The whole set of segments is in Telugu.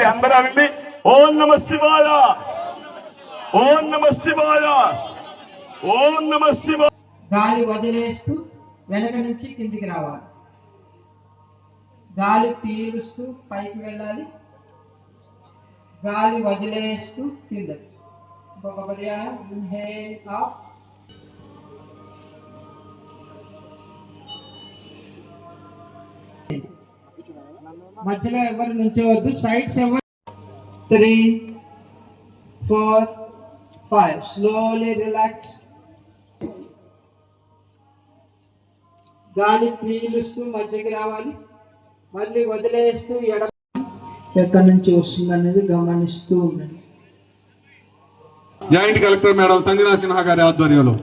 అందరూ అనండి, ఓం నమ శివాయ, ఓం నమ శివాయ, ఓం నమ శివాయ. గాలి వదిలేస్తూ వెనక నుంచి కిందికి రావాలి. గాలి పీలుస్తూ పైకి వెళ్ళాలి. గాలి వదిలేస్తూ కిందకి. ఇంకొక పర్యాయం ఇన్హేల్ అప్. మధ్యలో ఎవరు నుంచోవద్దు. సైడ్స్ ఎవరు. 3, 4, 5. Slowly relax. గాలి పీలుస్తూ మధ్యకి రావాలి. మళ్ళీ వదిలేస్తూ ఎక్కడి నుంచి వస్తుందనేది గమనిస్తూ ఉండండి. Joint collector madam Sanjana Sinha గారి ఆధ్వర్యంలో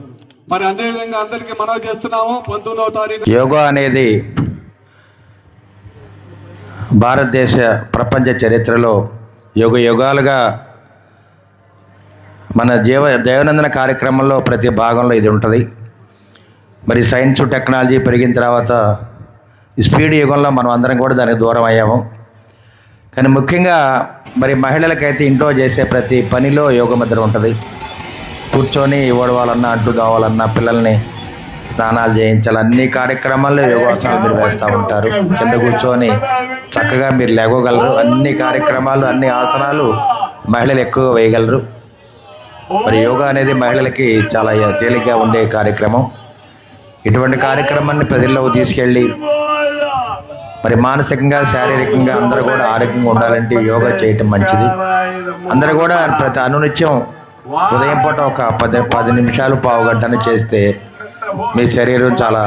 మరి అదేవిధంగా అందరికీ మనం చేస్తున్నాము. 19వ తారీఖు యోగా అనేది భారతదేశ ప్రపంచ చరిత్రలో యుగాలుగా మన దైనందిన కార్యక్రమంలో ప్రతి భాగంలో ఇది ఉంటుంది. మరి సైన్స్ టెక్నాలజీ పెరిగిన తర్వాత స్పీడ్ యుగంలో మనం అందరం కూడా దానికి దూరం అయ్యాము. కానీ ముఖ్యంగా మరి మహిళలకైతే ఇంట్లో చేసే ప్రతి పనిలో యోగ ముద్ర ఉంటుంది. కూర్చొని ఓడవాలన్నా, అంటు కావాలన్నా, పిల్లల్ని స్నానాలు చేయించాలి, అన్ని కార్యక్రమాల్లో యోగాసనాలు మీరు వేస్తూ ఉంటారు. కింద కూర్చొని చక్కగా మీరు లేగగలరు. అన్ని కార్యక్రమాలు, అన్ని ఆసనాలు మహిళలు ఎక్కువ వేయగలరు. మరి యోగా అనేది మహిళలకి చాలా తేలిగ్గా ఉండే కార్యక్రమం. ఇటువంటి కార్యక్రమాన్ని ప్రజల్లోకి తీసుకెళ్ళి మరి మానసికంగా, శారీరకంగా అందరూ కూడా ఆరోగ్యంగా ఉండాలంటే యోగా చేయటం మంచిది. అందరూ కూడా ప్రతి అనునిత్యం ఉదయం పూట ఒక 10 నిమిషాలు, పావు గంటను చేస్తే మీ శరీరం చాలా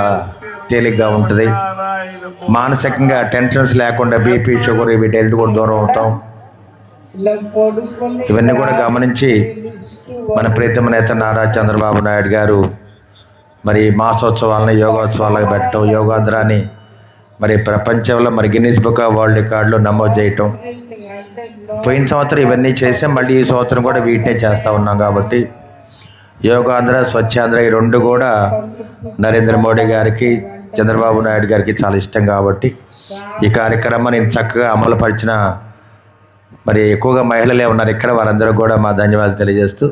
తేలిగ్గా ఉంటుంది. మానసికంగా టెన్షన్స్ లేకుండా బీపీ, షుగర్ వీటన్నిటి కూడా దూరం అవుతాం. ఇవన్నీ కూడా గమనించి మన ప్రీతమ నేత నారా చంద్రబాబు నాయుడు గారు మరి మాసోత్సవాలను యోగోత్సవాలకు పెట్టడం, యోగాంధ్రాన్ని మరి ప్రపంచంలో మరి గిన్నీస్ బుక్ ఆఫ్ వరల్డ్ రికార్డులో నమోదు చేయటం. పోయిన సంవత్సరం ఇవన్నీ చేసాం, మళ్ళీ ఈ సంవత్సరం కూడా వీటినే చేస్తూ ఉన్నాం. కాబట్టి యోగాంధ్ర, స్వచ్ఛాంధ్ర ఈ రెండు కూడా నరేంద్ర మోడీ గారికి, చంద్రబాబు నాయుడు గారికి చాలా ఇష్టం. కాబట్టి ఈ కార్యక్రమాన్ని చక్కగా అమలుపరిచిన మరి ఎక్కువగా మహిళలే ఉన్నారు ఇక్కడ, వారందరూ కూడా మా ధన్యవాదాలు తెలియజేస్తూ